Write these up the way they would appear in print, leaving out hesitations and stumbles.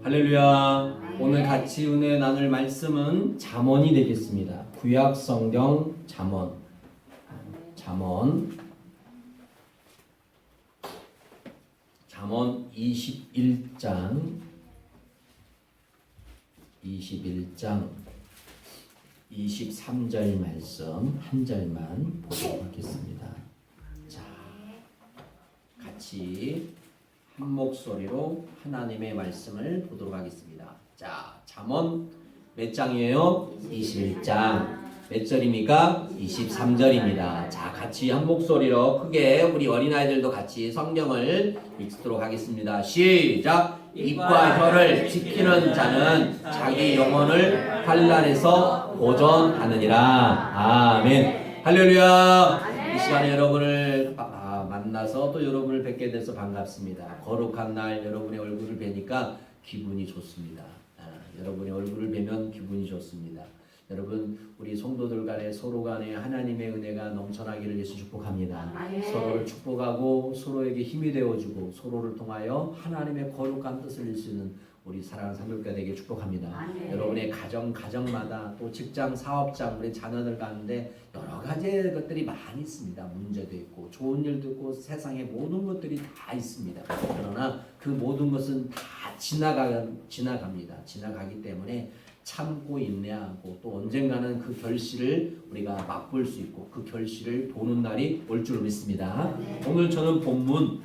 할렐루야. 오늘 같이 은혜 나눌 말씀은 잠언이 되겠습니다. 구약 성경 잠언 21장 23절 말씀 한 절만 보도록 하겠습니다. 자, 같이 한 목소리로 하나님의 말씀을 보도록 하겠습니다. 자, 잠언 몇 장이에요? 21장. 몇 절입니까? 23절입니다. 자, 같이 한 목소리로 크게 우리 어린아이들도 같이 성경을 읽도록 하겠습니다. 시작! 입과 혀를 지키는 자는 자기 영혼을 환난에서 보존하느니라. 아멘. 할렐루야. 이 시간에 여러분을 만나서 또 여러분을 뵙게 돼서 반갑습니다. 거룩한 날 여러분의 얼굴을 뵈니까 기분이 좋습니다. 여러분의 얼굴을 뵈면 기분이 좋습니다. 여러분, 우리 성도들 간에 서로 간에 하나님의 은혜가 넘쳐나기를 예수 축복합니다. 서로를 축복하고 서로에게 힘이 되어주고 서로를 통하여 하나님의 거룩한 뜻을 이룰 수 있는 우리 사랑하는 상급자 되게 축복합니다. 여러분의 가정마다 또 직장, 사업장, 우리 자녀들 가운데 여러 가지 것들이 많이 있습니다. 문제도 있고 좋은 일도 있고 세상의 모든 것들이 다 있습니다. 그러나 그 모든 것은 다 지나갑니다. 지나가기 때문에 참고 인내하고 또 언젠가는 그 결실을 우리가 맛볼 수 있고 그 결실을 보는 날이 올 줄 믿습니다. 오늘 저는 본문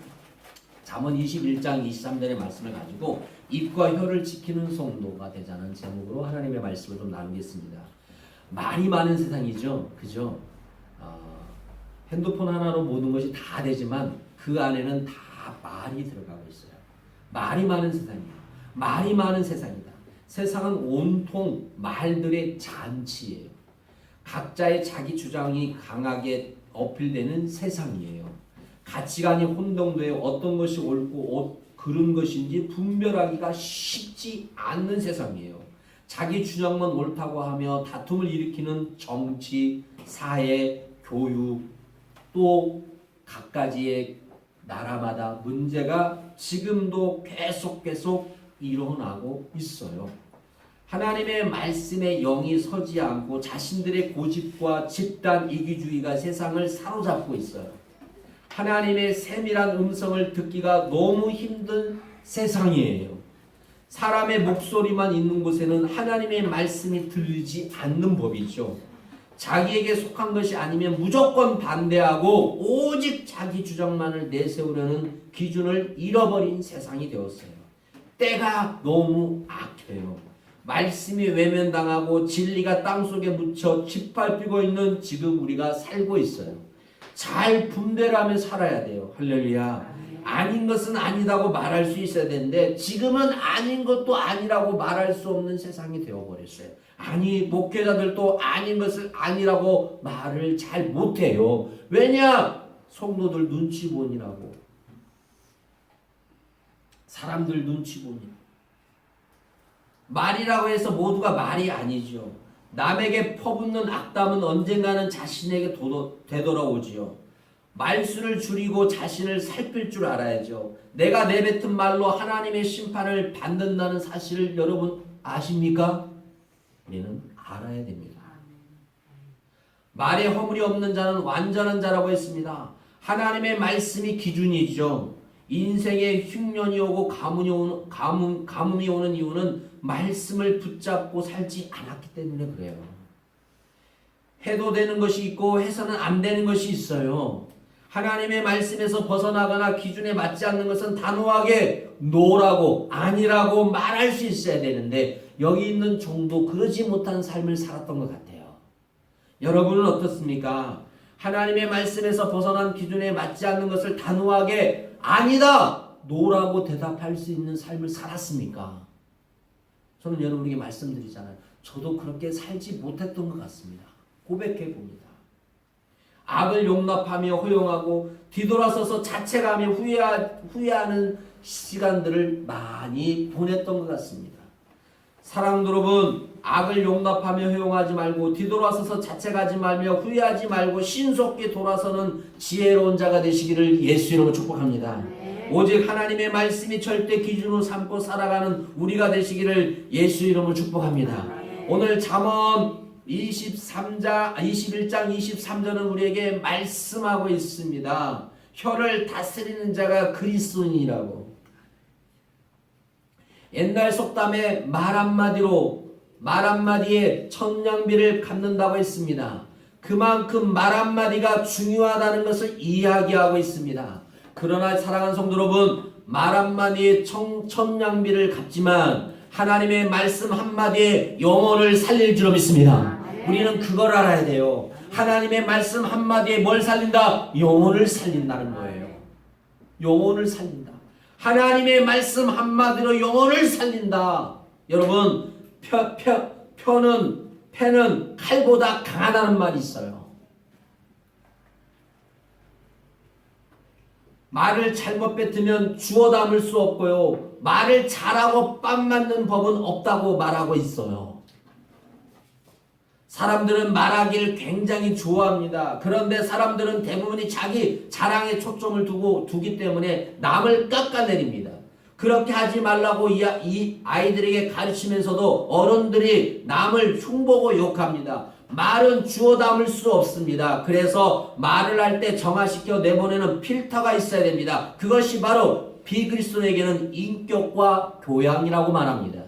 잠언 21장 23절의 말씀을 가지고 입과 혀를 지키는 성도가 되자는 제목으로 하나님의 말씀을 좀 나누겠습니다. 말이 많은 세상이죠. 그죠? 핸드폰 하나로 모든 것이 다 되지만 그 안에는 다 말이 들어가고 있어요. 말이 많은 세상이에요. 말이 많은 세상이다. 세상은 온통 말들의 잔치예요. 각자의 자기 주장이 강하게 어필되는 세상이에요. 가치관이 혼동되어 어떤 것이 옳고 그른 것인지 분별하기가 쉽지 않는 세상이에요. 자기 주장만 옳다고 하며 다툼을 일으키는 정치, 사회, 교육, 또 각가지의 나라마다 문제가 지금도 계속 일어나고 있어요. 하나님의 말씀에 영이 서지 않고 자신들의 고집과 집단 이기주의가 세상을 사로잡고 있어요. 하나님의 세밀한 음성을 듣기가 너무 힘든 세상이에요. 사람의 목소리만 있는 곳에는 하나님의 말씀이 들리지 않는 법이죠. 자기에게 속한 것이 아니면 무조건 반대하고 오직 자기 주장만을 내세우려는 기준을 잃어버린 세상이 되었어요. 때가 너무 악해요. 말씀이 외면당하고 진리가 땅속에 묻혀 짓밟히고 있는 지금 우리가 살고 있어요. 잘 분별을 하며 살아야 돼요. 할렐루야. 아닌 것은 아니라고 말할 수 있어야 되는데 지금은 아닌 것도 아니라고 말할 수 없는 세상이 되어버렸어요. 아니, 목회자들도 아닌 것을 아니라고 말을 잘 못해요. 왜냐? 성도들 눈치 보니라고. 사람들 눈치 보니. 말이라고 해서 모두가 말이 아니죠. 남에게 퍼붓는 악담은 언젠가는 자신에게 되돌아오지요. 말수를 줄이고 자신을 살필 줄 알아야죠. 내가 내뱉은 말로 하나님의 심판을 받는다는 사실을 여러분 아십니까? 우리는 알아야 됩니다. 말에 허물이 없는 자는 완전한 자라고 했습니다. 하나님의 말씀이 기준이죠. 인생에 흉년이 오고 가뭄이 오는 이유는 말씀을 붙잡고 살지 않았기 때문에 그래요. 해도 되는 것이 있고 해서는 안 되는 것이 있어요. 하나님의 말씀에서 벗어나거나 기준에 맞지 않는 것은 단호하게 노라고 아니라고 말할 수 있어야 되는데 여기 있는 종도 그러지 못한 삶을 살았던 것 같아요. 여러분은 어떻습니까? 하나님의 말씀에서 벗어난 기준에 맞지 않는 것을 단호하게 아니다! 노라고 대답할 수 있는 삶을 살았습니까? 저는 여러분에게 말씀드리잖아요. 저도 그렇게 살지 못했던 것 같습니다. 고백해 봅니다. 악을 용납하며 허용하고 뒤돌아서서 자책하며 후회하는 시간들을 많이 보냈던 것 같습니다. 사랑하는 여러분, 악을 용납하며 허용하지 말고 뒤돌아서서 자책하지 말며 후회하지 말고 신속히 돌아서는 지혜로운 자가 되시기를 예수 이름으로 축복합니다. 오직 하나님의 말씀이 절대 기준으로 삼고 살아가는 우리가 되시기를 예수 이름으로 축복합니다. 오늘 잠언 21장 23절은 우리에게 말씀하고 있습니다. 혀를 다스리는 자가 그리스도인이라고. 옛날 속담에 말 한마디에 천냥비를 갚는다고 했습니다. 그만큼 말 한마디가 중요하다는 것을 이야기하고 있습니다. 그러나 사랑하는 성도 여러분, 말 한마디에 천냥비를 갚지만 하나님의 말씀 한마디에 영혼을 살릴 줄 믿습니다. 우리는 그걸 알아야 돼요. 하나님의 말씀 한마디에 뭘 살린다? 영혼을 살린다는 거예요. 영혼을 살린다. 하나님의 말씀 한마디로 영혼을 살린다. 여러분, 패는 칼보다 강하다는 말이 있어요. 말을 잘못 뱉으면 주워 담을 수 없고요. 말을 잘하고 빰 맞는 법은 없다고 말하고 있어요. 사람들은 말하기를 굉장히 좋아합니다. 그런데 사람들은 대부분이 자기 자랑에 초점을 두기 때문에 남을 깎아내립니다. 그렇게 하지 말라고 이 아이들에게 가르치면서도 어른들이 남을 흉보고 욕합니다. 말은 주워 담을 수 없습니다. 그래서 말을 할 때 정화시켜 내보내는 필터가 있어야 됩니다. 그것이 바로 비그리스도에게는 인격과 교양이라고 말합니다.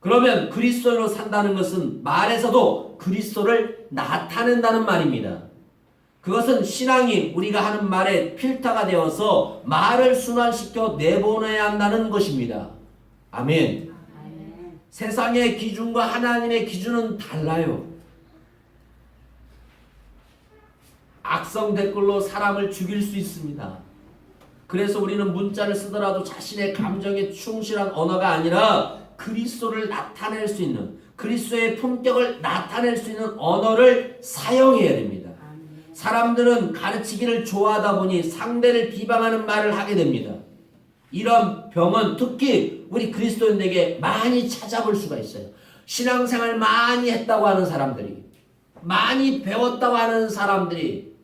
그러면 그리스도로 산다는 것은 말에서도 그리스도를 나타낸다는 말입니다. 그것은 신앙이 우리가 하는 말에 필터가 되어서 말을 순환시켜 내보내야 한다는 것입니다. 아멘. 세상의 기준과 하나님의 기준은 달라요. 악성 댓글로 사람을 죽일 수 있습니다. 그래서 우리는 문자를 쓰더라도 자신의 감정에 충실한 언어가 아니라 그리스도를 나타낼 수 있는, 그리스도의 품격을 나타낼 수 있는 언어를 사용해야 됩니다. 사람들은 가르치기를 좋아하다 보니 상대를 비방하는 말을 하게 됩니다. 이런 병은 특히 우리 그리스도인에게 많이 찾아볼 수가 있어요. 신앙생활 많이 했다고 하는 사람들이, 많이 배웠다고 하는 사람들이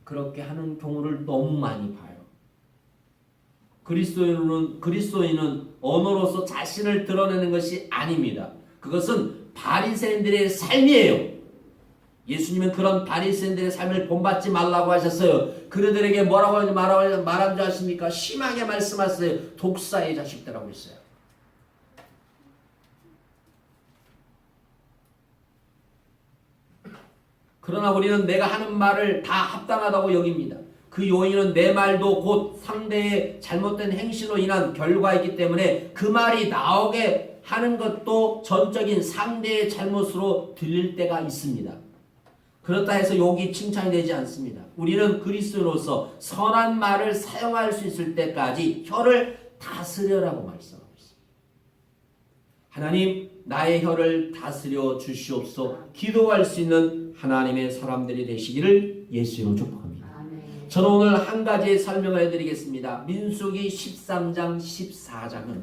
그렇게 하는 경우를 너무 많이 봐요. 그리스도인은 언어로서 자신을 드러내는 것이 아닙니다. 그것은 바리새인들의 삶이에요. 예수님은 그런 바리새인들의 삶을 본받지 말라고 하셨어요. 그들에게 뭐라고 말한 줄 아십니까? 심하게 말씀하세요. 독사의 자식들하고 있어요. 그러나 우리는 내가 하는 말을 다 합당하다고 여깁니다. 그 요인은 내 말도 곧 상대의 잘못된 행실로 인한 결과이기 때문에 그 말이 나오게 하는 것도 전적인 상대의 잘못으로 들릴 때가 있습니다. 그렇다 해서 욕이 칭찬이 되지 않습니다. 우리는 그리스도로서 선한 말을 사용할 수 있을 때까지 혀를 다스려라고 말씀하고 있습니다. 하나님, 나의 혀를 다스려 주시옵소서. 기도할 수 있는 하나님의 사람들이 되시기를 예수로 축복합니다. 저는 오늘 한 가지 설명을 해드리겠습니다. 민수기 13장 14장은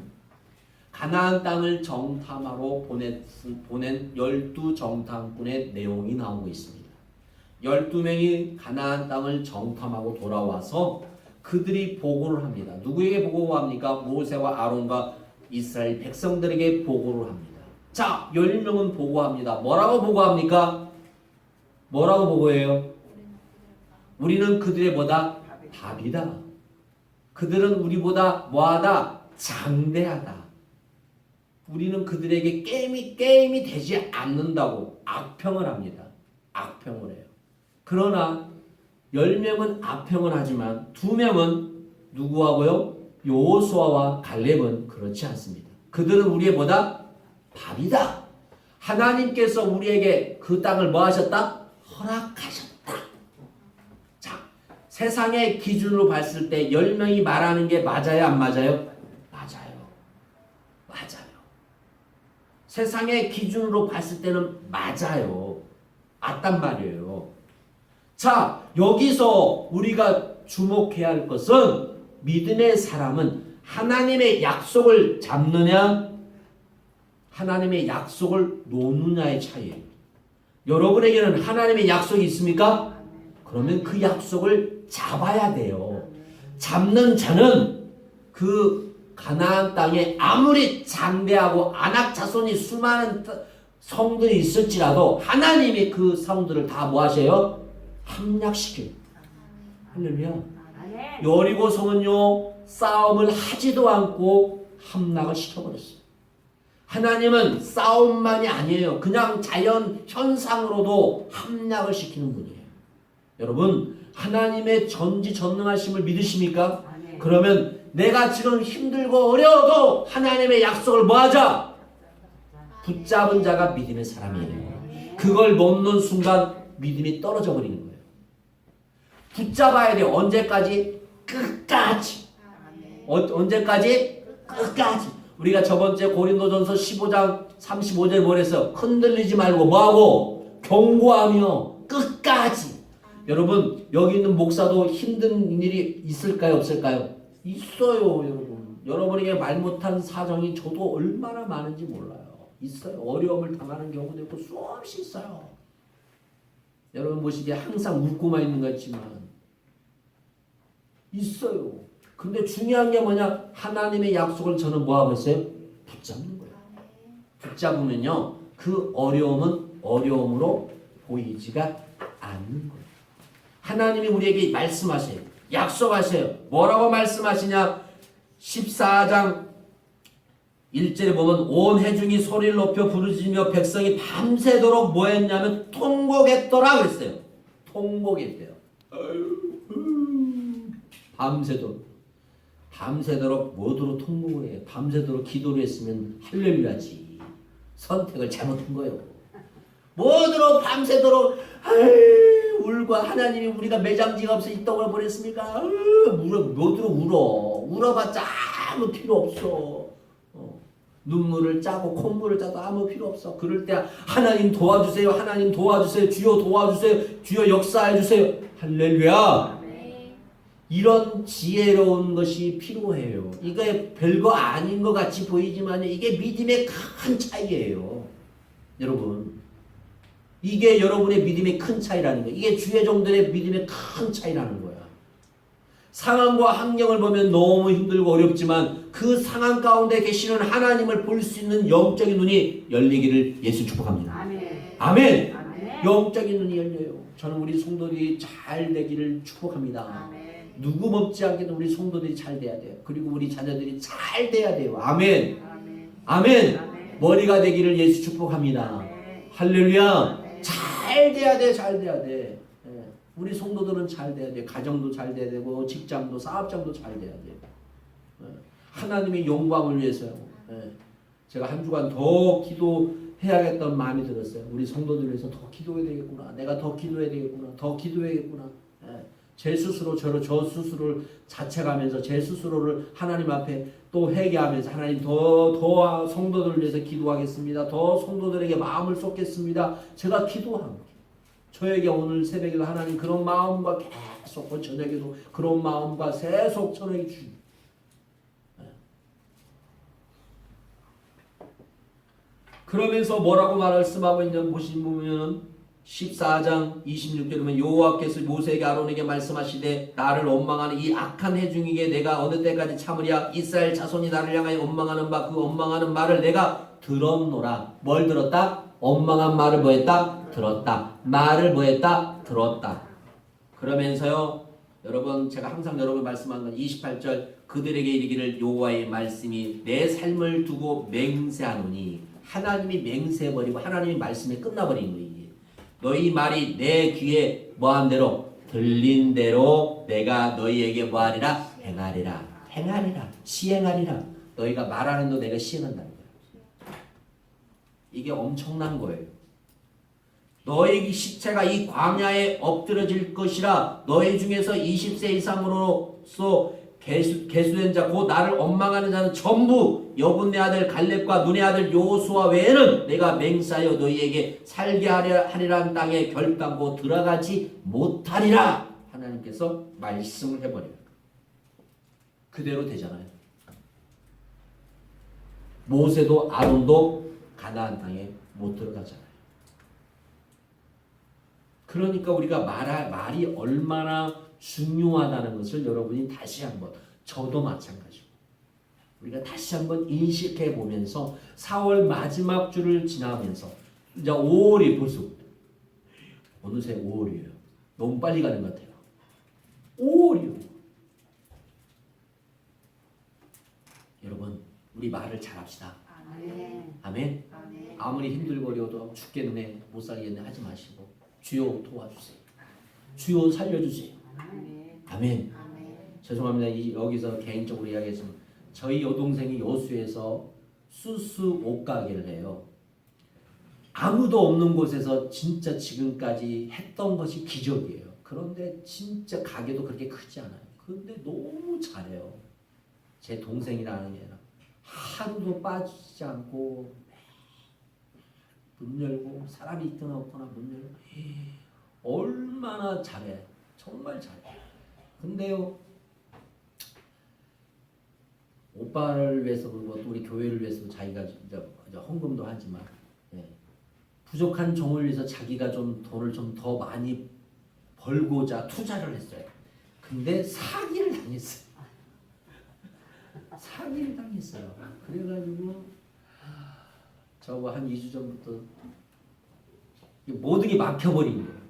가나안 땅을 정탐하러 보낸 12정탐꾼의 내용이 나오고 있습니다. 12명이 가나안 땅을 정탐하고 돌아와서 그들이 보고를 합니다. 누구에게 보고합니까? 모세와 아론과 이스라엘 백성들에게 보고를 합니다. 자, 10명은 보고합니다. 뭐라고 보고합니까? 뭐라고 보고해요? 우리는 그들의 보다 답이다. 그들은 우리보다 뭐하다? 장대하다. 우리는 그들에게 게임이 되지 않는다고 악평을 합니다. 악평을 해요. 그러나 10명은 악평을 하지만 2명은 누구하고요? 여호수아와 갈렙은 그렇지 않습니다. 그들은 우리의 보다 답이다. 하나님께서 우리에게 그 땅을 뭐 하셨다? 허락하셨다. 자, 세상의 기준으로 봤을 때 10명이 말하는 게 맞아요? 안 맞아요? 맞아요. 세상의 기준으로 봤을 때는 맞아요. 맞단 말이에요. 자, 여기서 우리가 주목해야 할 것은 믿음의 사람은 하나님의 약속을 잡느냐, 하나님의 약속을 놓느냐의 차이예요. 여러분에게는 하나님의 약속이 있습니까? 그러면 그 약속을 잡아야 돼요. 잡는 자는 그 가나안 땅에 아무리 장대하고 아낙 자손이 수많은 성들이 있을지라도 하나님이 그 성들을 다 뭐 하셔요? 함락시켜요. 할렐루야. 여리고 성은요 싸움을 하지도 않고 함락을 시켜버렸어요. 하나님은 싸움만이 아니에요. 그냥 자연 현상으로도 함락을 시키는 분이에요. 여러분 하나님의 전지전능하심을 믿으십니까? 그러면 내가 지금 힘들고 어려워도 하나님의 약속을 뭐하자? 붙잡은 자가 믿음의 사람이에요. 그걸 놓는 순간 믿음이 떨어져 버리는 거예요. 붙잡아야 돼요. 언제까지? 끝까지. 언제까지? 끝까지. 우리가 저번주에 고린도전서 15장 35절에 뭐랬어요? 흔들리지 말고 뭐하고? 경고하며 끝까지. 여러분 여기 있는 목사도 힘든 일이 있을까요? 없을까요? 있어요. 여러분 여러분에게 말 못한 사정이 저도 얼마나 많은지 몰라요. 있어요. 어려움을 당하는 경우도 있고 수없이 있어요. 여러분 보시기에 항상 웃고만 있는 것 같지만 있어요. 근데 중요한 게 뭐냐? 하나님의 약속을 저는 뭐하고 있어요? 붙잡는 거예요. 붙잡으면요 그 어려움은 어려움으로 보이지가 않는 거예요. 하나님이 우리에게 말씀하세요. 약속하세요. 뭐라고 말씀하시냐? 14장 1절에 보면 온 회중이 소리를 높여 부르짖으며 백성이 밤새도록 뭐 했냐면 통곡했더라 그랬어요. 통곡했대요. 밤새도록 뭐로 통곡을 해요? 밤새도록 기도를 했으면 할렐루야지. 선택을 잘못한 거예요. 뭐로 밤새도록 울고 하나님이 우리가 매장지가 없어 이 떡을 보냈습니까? 뭐로 울어봤자 아무 필요 없어. 눈물을 짜고 콧물을 짜도 아무 필요 없어. 그럴 때 하나님 도와주세요. 하나님 도와주세요. 주여 도와주세요. 주여 역사해주세요. 할렐루야. 이런 지혜로운 것이 필요해요. 이게 별거 아닌 것 같이 보이지만 이게 믿음의 큰 차이예요. 여러분 이게 여러분의 믿음의 큰 차이라는 거예요. 이게 주의 종들의 믿음의 큰 차이라는 거야. 상황과 환경을 보면 너무 힘들고 어렵지만 그 상황 가운데 계시는 하나님을 볼 수 있는 영적인 눈이 열리기를 예수 축복합니다. 아멘. 아멘. 아멘. 영적인 눈이 열려요. 저는 우리 성도들이 잘 되기를 축복합니다. 아멘. 누구 먹지 않게도 우리 성도들이 잘 돼야 돼요. 그리고 우리 자녀들이 잘 돼야 돼요. 아멘. 아멘. 아멘. 아멘. 머리가 되기를 예수 축복합니다. 아멘. 할렐루야. 잘 돼야 돼. 잘 돼야 돼. 우리 성도들은 잘 돼야 돼. 가정도 잘 돼야 되고 직장도 사업장도 잘 돼야 돼. 하나님의 영광을 위해서요. 제가 한 주간 더 기도해야겠다는 마음이 들었어요. 우리 성도들 위해서 더 기도해야 되겠구나. 내가 더 기도해야 되겠구나. 더 기도해야겠구나. 제 스스로 저 스스로를 자책하면서 제 스스로를 하나님 앞에 또 회개하면서 하나님 더 성도들을 위해서 기도하겠습니다. 더 성도들에게 마음을 쏟겠습니다. 제가 기도합니다. 저에게 오늘 새벽에도 하나님 그런 마음과 계속 저녁에도 그런 마음과 계속 저에게 주십니다. 그러면서 뭐라고 말씀하고 있는 보시면 14장 26절에 보면 여호와께서 모세에게 아론에게 말씀하시되 나를 원망하는 이 악한 회중에게 내가 어느 때까지 참으랴. 이스라엘 자손이 나를 향하여 원망하는 바 그 원망하는 말을 내가 들었노라. 뭘 들었다? 원망한 말을 뭐했다? 들었다. 말을 뭐했다? 들었다. 그러면서요 여러분 제가 항상 여러분 말씀하는 건 28절 그들에게 이르기를 여호와의 말씀이 내 삶을 두고 맹세하노니 하나님이 맹세해버리고 하나님의 말씀에 끝나버린 거예요. 너희 말이 내 귀에 뭐한 대로 들린 대로 내가 너희에게 뭐하리라? 행하리라. 행하리라. 시행하리라. 너희가 말하는 거 내가 시행한다는 거예요. 이게 엄청난 거예요. 너희 시체가 이 광야에 엎드러질 것이라. 너희 중에서 20세 이상으로서 계수된 자 곧 나를 원망하는 자는 전부 여분네 아들 갈렙과 눈의 아들 여호수아 외에는 내가 맹세하여 너희에게 살게 하리라는 땅에 결단코 들어가지 못하리라. 하나님께서 말씀을 해버려요. 그대로 되잖아요. 모세도 아론도 가나안 땅에 못 들어가잖아요. 그러니까 우리가 말이 얼마나 중요하다는 것을 여러분이 다시 한번, 저도 마찬가지고 우리가 다시 한번 인식해 보면서 4월 마지막 주를 지나면서 이제 5월이 벌써 어느새 5월이에요. 너무 빨리 가는 것 같아요. 5월이요. 여러분 우리 말을 잘합시다. 아멘. 아멘. 아멘. 아무리 힘들거려도 죽겠네 못 살겠네 하지 마시고 주여 도와주세요. 주여 살려주세요. 아멘. 아멘. 아멘. 죄송합니다. 여기서 개인적으로 이야기했지만 저희 여동생이 여수에서 수수 옷가게를 해요. 아무도 없는 곳에서 진짜 지금까지 했던 것이 기적이에요. 그런데 진짜 가게도 그렇게 크지 않아요. 그런데 너무 잘해요. 제 동생이라는 게 아니라 하루도 빠지지 않고 문 열고 사람이 있거나 없거나 문 열고 얼마나 잘해. 정말 잘해. 근데요 오빠를 위해서 그리고 또 우리 교회를 위해서 자기가 이제 헌금도 하지만 부족한 종을 위해서 자기가 좀 돈을 좀 더 많이 벌고자 투자를 했어요. 근데 사기를 당했어요. 사기를 당했어요. 그래가지고 저거 한 2주 전부터 모든 게 막혀버린 거예요.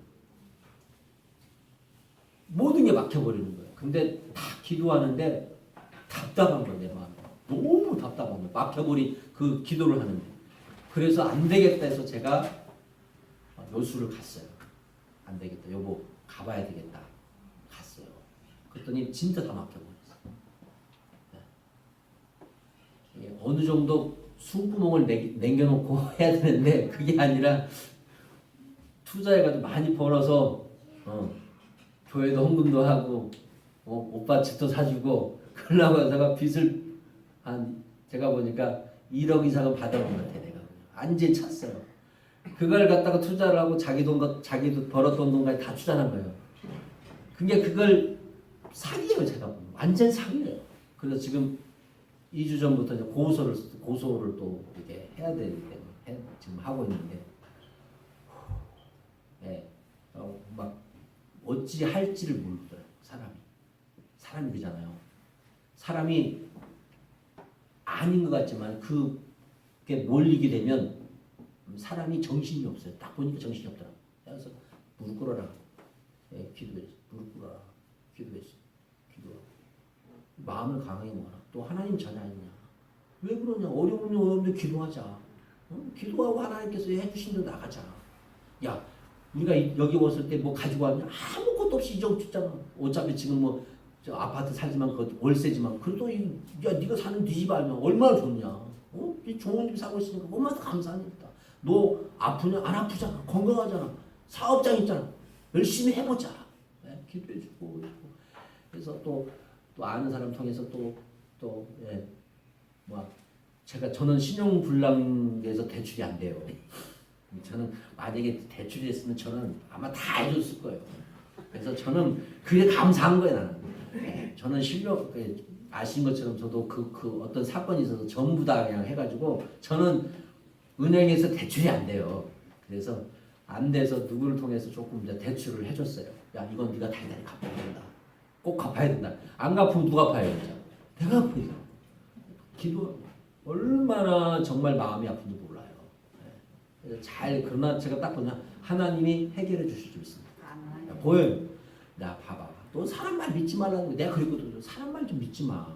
모든 게 막혀버리는 거예요. 근데 다 기도하는데 답답한 거예요. 내 마음이. 너무 답답한 거예요. 막혀버린 그 기도를 하는데. 그래서 안 되겠다 해서 제가 여수를 갔어요. 안 되겠다. 여보 가봐야 되겠다. 갔어요. 그랬더니 진짜 다 막혀버렸어요. 네. 어느 정도 숨구멍을 남겨놓고 해야 되는데 그게 아니라 투자해가지고 많이 벌어서 교회도 헌금도 하고 오빠 집도 사주고 그러려고 하다가 빚을 제가 보니까 1억 이상은 받아본 것 같아. 내가 완전히 찼어요. 그걸 갖다가 투자를 하고 자기도 벌었던 돈까지 다 투자한 거예요. 그게 그걸 사기예요. 제가 보면. 완전 사기예요. 그래서 지금 2주 전부터 이제 고소를 또 이렇게 해야 되기 때문에 지금 하고 있는데 막 어찌 할지를 모르더라고요. 사람이 그잖아요. 사람이 아닌 것 같지만 그게 몰리게 되면 사람이 정신이 없어요. 딱 보니까 정신이 없더라고요. 그래서 무릎 꿇어라. 기도했어. 무릎 꿇어라. 기도했어. 기도하고. 마음을 강하게 먹어라. 또 하나님 전혀 아니냐. 왜 그러냐. 어려운데 기도하자. 기도하고 하나님께서 해주신 대로 나가자. 야 우리가 여기 왔을 때 뭐 가지고 왔냐. 아무것도 없이 이정 줬잖아. 어차피 지금 뭐 저 아파트 살지만 그 월세지만 그래도 야 네가 사는 네 집 알면 얼마나 좋냐. 좋은 집 사고 있으니까 얼마나 감사하니까. 너 아프냐? 안 아프잖아. 건강하잖아. 사업장 있잖아. 열심히 해보자. 기도해주고. 그래서 또 아는 사람 통해서 저는 신용불량에서 대출이 안 돼요. 저는 만약에 대출이 했으면 저는 아마 다 해줬을 거예요. 그래서 저는 그게 감사한 거예요. 나는. 저는 실력 아신 것처럼 저도 그 어떤 사건이 있어서 전부 다 그냥 해가지고 저는 은행에서 대출이 안 돼요. 그래서 안 돼서 누구를 통해서 조금 이제 대출을 해줬어요. 야 이건 네가 달달이 갚아야 된다. 꼭 갚아야 된다. 안 갚으면 누가 갚아요? 진짜. 내가 갚으니까. 기도 얼마나 정말 마음이 아픈지 몰라요. 그래서 그러나 제가 딱 보면 하나님이 해결해 주실 줄 믿습니다. 보여요. 나 봐봐. 너 사람 말 믿지 말라는 거 내가 그랬거든. 사람 말 좀 믿지 마.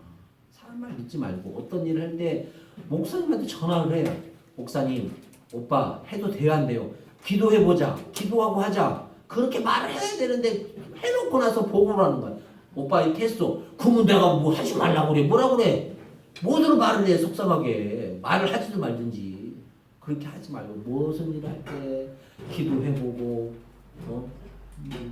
사람 말 믿지 말고 어떤 일을 할 때 목사님한테 전화를 해요. 목사님, 오빠 해도 돼요 안 돼요? 기도해보자. 기도하고 하자. 그렇게 말을 해야 되는데 해놓고 나서 보고를 하는 거야. 오빠 이렇게 했어. 그러면 내가 뭐 하지 말라고 그래. 뭐라 그래. 뭐대로 말을 해. 속상하게. 말을 하지도 말든지. 그렇게 하지 말고 무슨 일을 할 때 기도해보고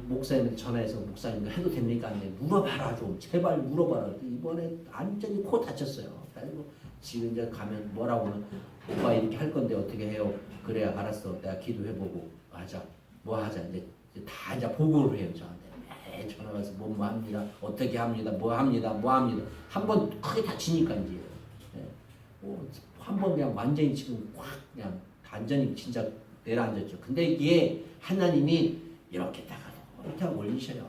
목사님한테 전화해서 목사님 해도 됩니까? 안 돼. 물어봐라 좀. 제발 물어봐라. 이번에 완전히 코 다쳤어요. 그래서 지금 이제 가면 뭐라고 하면 오빠 이렇게 할 건데 어떻게 해요? 그래 알았어. 내가 기도해보고 하자. 뭐 하자. 이제 다 이제 보고를 해요 저한테. 매일 전화 와서 뭐 합니다. 어떻게 합니다. 뭐 합니다. 한 번 크게 다치니까 이제 한 번 그냥 완전히 지금 확 그냥 완전히 진짜 내려앉았죠. 근데 이게 하나님이 이렇게 다가도 그렇게 하고 올리셔요.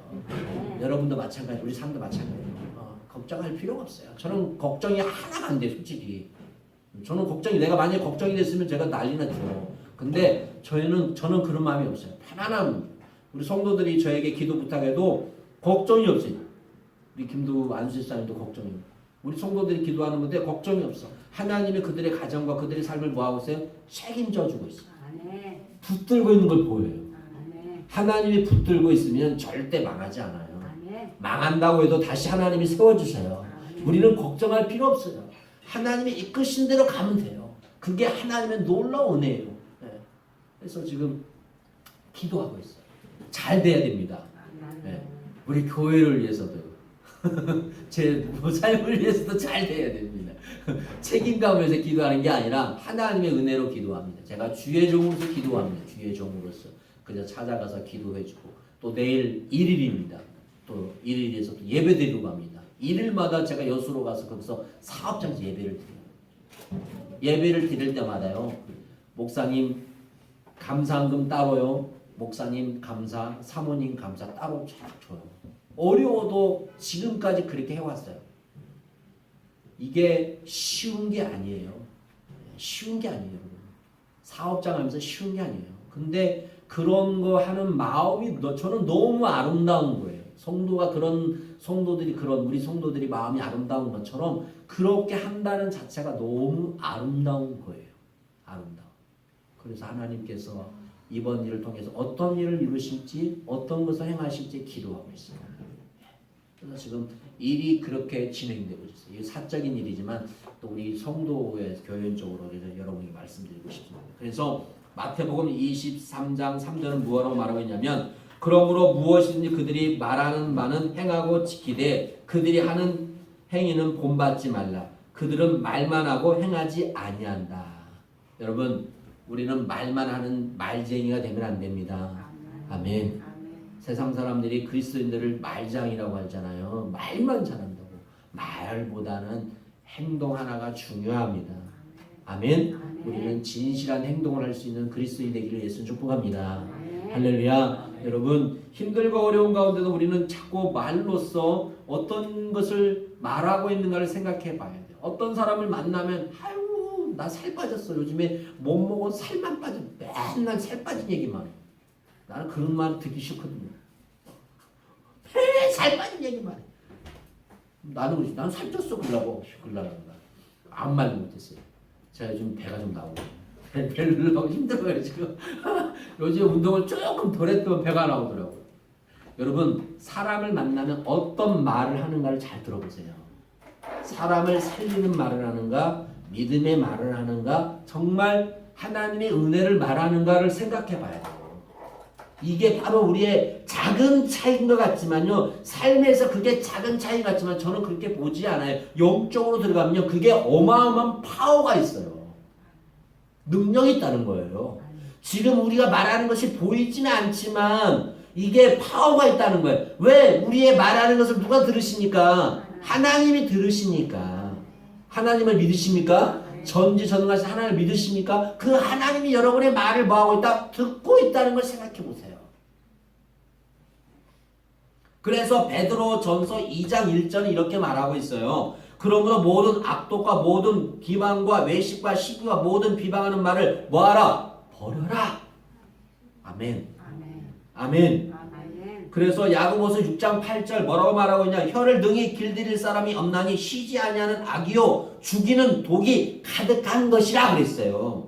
여러분도 마찬가지, 우리 삶도 마찬가지예요. 걱정할 필요가 없어요. 저는 걱정이 하나가 안 돼, 솔직히. 저는 걱정이, 내가 만약에 걱정이 됐으면 제가 난리 났죠. 근데 저는 그런 마음이 없어요. 편안함. 우리 성도들이 저에게 기도 부탁해도 걱정이 없어요. 우리 김도 안수사님도 걱정이 없어요. 우리 성도들이 기도하는 건데 걱정이 없어. 하나님이 그들의 가정과 그들의 삶을 뭐하고 있어요? 책임져 주고 있어요. 붙들고 있는 걸 보여요. 하나님이 붙들고 있으면 절대 망하지 않아요. 망한다고 해도 다시 하나님이 세워주셔요. 우리는 걱정할 필요 없어요. 하나님이 이끄신 대로 가면 돼요. 그게 하나님의 놀라운 은혜예요. 네. 그래서 지금 기도하고 있어요. 잘 돼야 됩니다. 네. 우리 교회를 위해서도 제 삶을 위해서도 잘 돼야 됩니다. 책임감에서 기도하는 게 아니라 하나님의 은혜로 기도합니다. 제가 주의 종으로서 기도합니다. 주의 종으로서 그냥 찾아가서 기도해주고 또 내일 1일입니다. 또 1일에서 또 예배 드리러 갑니다. 1일마다 제가 여수로 가서 거기서 사업장에서 예배를 드려요. 예배를 드릴 때마다요. 목사님 감사한금 따로요. 목사님 감사, 사모님 감사 따로 쫙 줘요. 어려워도 지금까지 그렇게 해왔어요. 이게 쉬운 게 아니에요. 쉬운 게 아니에요. 사업장 하면서 쉬운 게 아니에요. 근데 그런 거 하는 마음이 저는 너무 아름다운 거예요. 우리 성도들이 마음이 아름다운 것처럼 그렇게 한다는 자체가 너무 아름다운 거예요. 아름다워. 그래서 하나님께서 이번 일을 통해서 어떤 일을 이루실지 어떤 것을 행하실지 기도하고 있어요. 그래서 지금 일이 그렇게 진행되고 있어요. 이게 사적인 일이지만 또 우리 성도의 교연적으로 여러분에게 말씀드리고 싶습니다. 그래서 마태복음 23장 3절은 뭐라고 말하고 있냐면 그러므로 무엇이든지 그들이 말하는 바는 행하고 지키되 그들이 하는 행위는 본받지 말라. 그들은 말만 하고 행하지 아니한다. 여러분 우리는 말만 하는 말쟁이가 되면 안 됩니다. 아멘. 세상 사람들이 그리스도인들을 말장이라고 하잖아요. 말만 잘한다고. 말보다는 행동 하나가 중요합니다. 아멘. 우리는 진실한 행동을 할 수 있는 그리스도인 되기를 예수 축복합니다. 할렐루야. 여러분 힘들고 어려운 가운데도 우리는 자꾸 말로써 어떤 것을 말하고 있는가를 생각해 봐야 돼요. 어떤 사람을 만나면 아유 나 살 빠졌어. 요즘에 못 먹어 살만 빠져. 맨날 살 빠진 얘기만 해. 나는 그런 말 듣기 싫거든요. 살 빠진 얘기만 해. 나는 그러지. 나는 살쪘어 그러려고 아무 말도 못했어요. 제가 요즘 배가 좀 나오고 배를 누르려고 힘들어요 지금. 요즘 운동을 조금 덜 했더니 배가 나오더라고요. 여러분 사람을 만나면 어떤 말을 하는가를 잘 들어보세요. 사람을 살리는 말을 하는가 믿음의 말을 하는가 정말 하나님의 은혜를 말하는가를 생각해 봐야 돼요. 이게 바로 우리의 작은 차이인 것 같지만요. 삶에서 그게 작은 차이 같지만 저는 그렇게 보지 않아요. 영적으로 들어가면요. 그게 어마어마한 파워가 있어요. 능력이 있다는 거예요. 지금 우리가 말하는 것이 보이지는 않지만 이게 파워가 있다는 거예요. 왜? 우리의 말하는 것을 누가 들으십니까? 하나님이 들으시니까. 하나님을 믿으십니까? 전지전능하신 하나님을 믿으십니까? 그 하나님이 여러분의 말을 뭐하고 있다? 듣고 있다는 걸 생각해 보세요. 그래서 베드로 전서 2장 1절이 이렇게 말하고 있어요. 그러므로 모든 악독과 모든 기만과 외식과 시기와 모든 비방하는 말을 뭐하라? 버려라. 아멘. 아멘. 그래서 야고보서 6장 8절 뭐라고 말하고 있냐? 혀를 능히 길들일 사람이 없나니 쉬지 아니하는 악이요 죽이는 독이 가득한 것이라 그랬어요.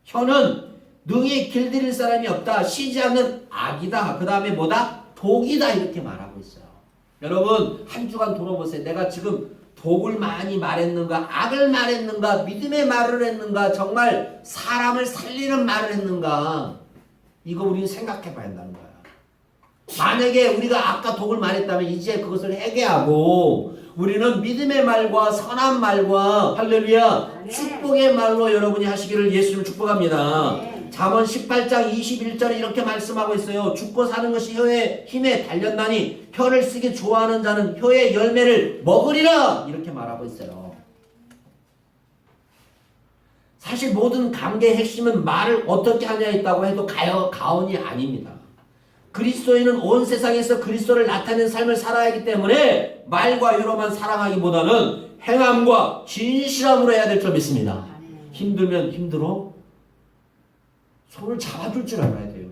혀는 능히 길들일 사람이 없다. 쉬지 않는 악이다. 그 다음에 뭐다? 독이다. 이렇게 말하고 있어요. 여러분 한 주간 돌아보세요. 내가 지금 독을 많이 말했는가? 악을 말했는가? 믿음의 말을 했는가? 정말 사람을 살리는 말을 했는가? 이거 우리는 생각해 봐야 한다는 거야. 만약에 우리가 아까 독을 말했다면 이제 그것을 회개하고 우리는 믿음의 말과 선한 말과 할렐루야 축복의 말로 여러분이 하시기를 예수님을 축복합니다. 잠언 18장 21절에 이렇게 말씀하고 있어요. 죽고 사는 것이 혀의 힘에 달렸나니 혀를 쓰기 좋아하는 자는 혀의 열매를 먹으리라 이렇게 말하고 있어요. 사실 모든 관계의 핵심은 말을 어떻게 하냐에 있다고 해도 가언이 아닙니다. 그리스도인은 온 세상에서 그리스도를 나타내는 삶을 살아야 하기 때문에 말과 혀로만 사랑하기보다는 행함과 진실함으로 해야 될 줄 믿습니다. 힘들면 힘들어 손을 잡아줄 줄 알아야 돼요.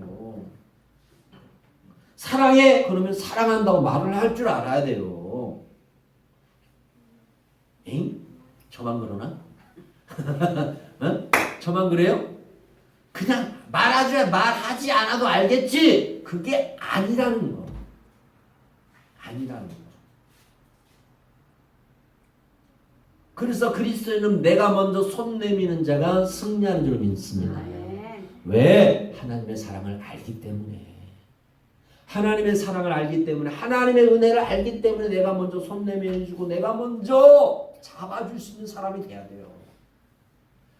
사랑해 그러면 사랑한다고 말을 할 줄 알아야 돼요. 엥? 저만 그러나? 어? 저만 그래요? 그냥 말하지 않아도 알겠지. 그게 아니라는 거. 아니라는 거. 그래서 그리스도인은 내가 먼저 손 내미는 자가 승리하는 줄 믿습니다. 왜? 하나님의 사랑을 알기 때문에. 하나님의 사랑을 알기 때문에, 하나님의 은혜를 알기 때문에 내가 먼저 손 내밀어주고 내가 먼저 잡아줄 수 있는 사람이 돼야 돼요.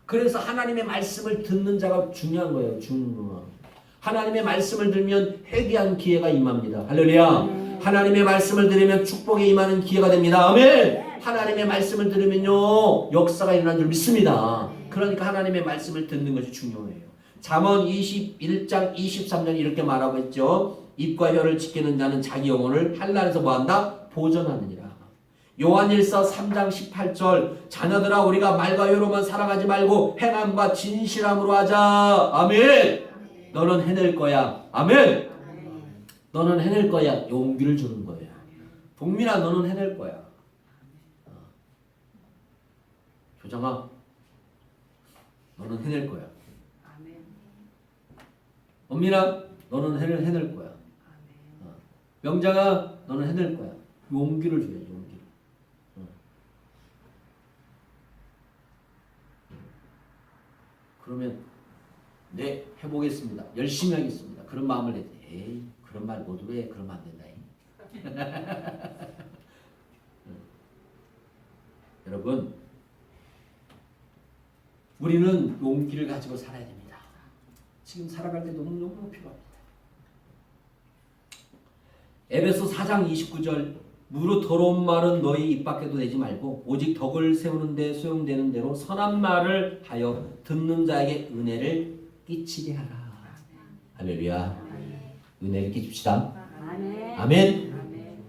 그래서 하나님의 말씀을 듣는 자가 중요한 거예요. 중요한. 하나님의 말씀을 들으면 회개한 기회가 임합니다. 할렐루야. 하나님의 말씀을 들으면 축복에 임하는 기회가 됩니다. 아멘. 하나님의 말씀을 들으면요 역사가 일어나는 줄 믿습니다. 그러니까 하나님의 말씀을 듣는 것이 중요해요. 잠언 21장 23절 이렇게 말하고 있죠. 입과 혀를 지키는 자는 자기 영혼을 한란에서 뭐한다? 보존하느니라. 요한일서 3장 18절 자녀들아 우리가 말과 혀로만 사랑하지 말고 행함과 진실함으로 하자. 아멘. 너는 해낼 거야. 아멘. 너는 해낼 거야. 용기를 주는 거야. 동민아 너는 해낼 거야. 조정아 너는 해낼 거야. 엄민아 너는 해낼 거야. 명장아 너는 해낼 거야. 용기를 줘야지. 용기. 그러면 네 해보겠습니다. 열심히 하겠습니다. 그런 마음을 내지. 에이 그런 말 모두 해. 그러면 안 된다. 여러분 우리는 용기를 가지고 살아야 됩니다. 지금 살아갈 때 너무너무 필요합니다. 에베소 4장 29절 무릇 더러운 말은 너희 입 밖에도 내지 말고 오직 덕을 세우는 데 소용되는 대로 선한 말을 하여 듣는 자에게 은혜를 끼치게 하라. 할렐루야. 은혜를 끼칩시다. 아멘.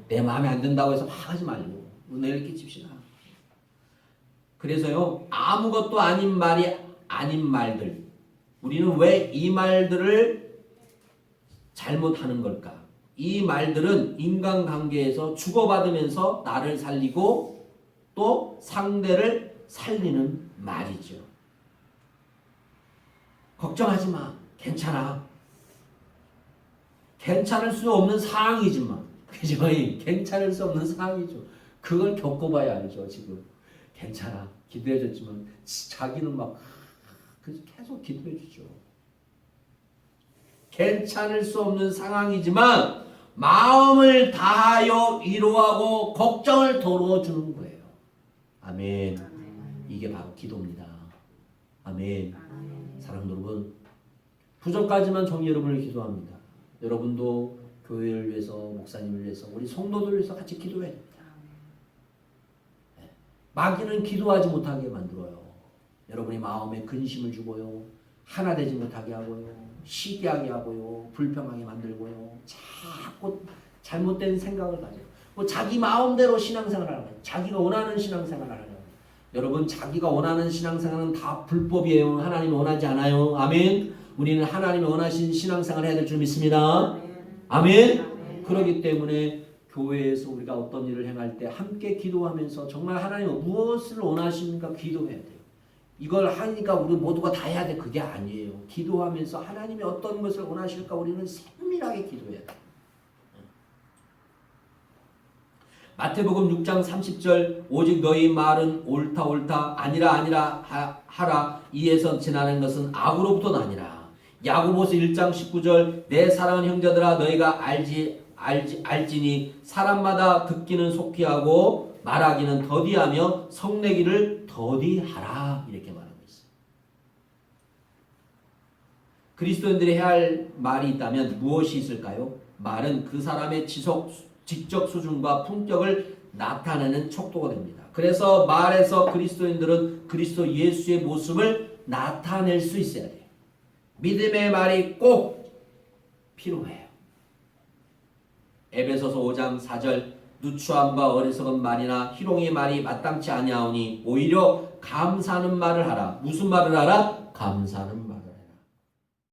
내 마음에 안 든다고 해서 막 하지 말고 은혜를 끼칩시다. 그래서요 아무것도 아닌 말이 아닌 말들 우리는 왜 이 말들을 잘못하는 걸까? 이 말들은 인간관계에서 주고받으면서 나를 살리고 또 상대를 살리는 말이죠. 걱정하지 마. 괜찮아. 괜찮을 수 없는 상황이지만 그죠? 괜찮을 수 없는 상황이죠. 그걸 겪어봐야 알죠. 지금 괜찮아. 기도해줬지만 자기는 막 계속 기도해주죠. 괜찮을 수 없는 상황이지만 마음을 다하여 위로하고 걱정을 덜어주는 거예요. 아멘. 이게 바로 기도입니다. 아멘. 사랑하는 여러분 부족하지만 정의 여러분을 기도합니다. 여러분도 교회를 위해서 목사님을 위해서 우리 성도들을 위해서 같이 기도해야 됩니다. 마귀는 기도하지 못하게 만들어요. 여러분의 마음에 근심을 주고요. 하나 되지 못하게 하고요. 시기하게 하고요. 불평하게 만들고요. 자꾸 잘못된 생각을 가져요. 뭐 자기 마음대로 신앙생활을 하는 거예요. 자기가 원하는 신앙생활을 하는 거예요. 여러분 자기가 원하는 신앙생활은 다 불법이에요. 하나님이 원하지 않아요. 아멘. 우리는 하나님이 원하신 신앙생활을 해야 될 줄 믿습니다. 아멘. 그렇기 때문에 교회에서 우리가 어떤 일을 행할 때 함께 기도하면서 정말 하나님은 무엇을 원하십니까? 기도해야 돼요. 이걸 하니까 우리 모두가 다 해야 돼. 그게 아니에요. 기도하면서 하나님이 어떤 것을 원하실까 우리는 세밀하게 기도해야 돼요. 마태복음 6장 30절 오직 너희 말은 옳다 옳다 아니라 하라 이에서 지나는 것은 악으로부터 나니라. 야고보서 1장 19절 내 사랑하는 형제들아 너희가 알지니 사람마다 듣기는 속히 하고 말하기는 더디하며 성내기를 더디하라 이렇게 말하고 있어요. 그리스도인들이 해야 할 말이 있다면 무엇이 있을까요? 말은 그 사람의 지적 수준과 품격을 나타내는 척도가 됩니다. 그래서 말에서 그리스도인들은 그리스도 예수의 모습을 나타낼 수 있어야 돼요. 믿음의 말이 꼭 필요해요. 에베소서 5장 4절 누추함과 어리석은 말이나 희롱의 말이 마땅치 아니하오니 오히려 감사하는 말을 하라. 무슨 말을 하라? 감사하는 말을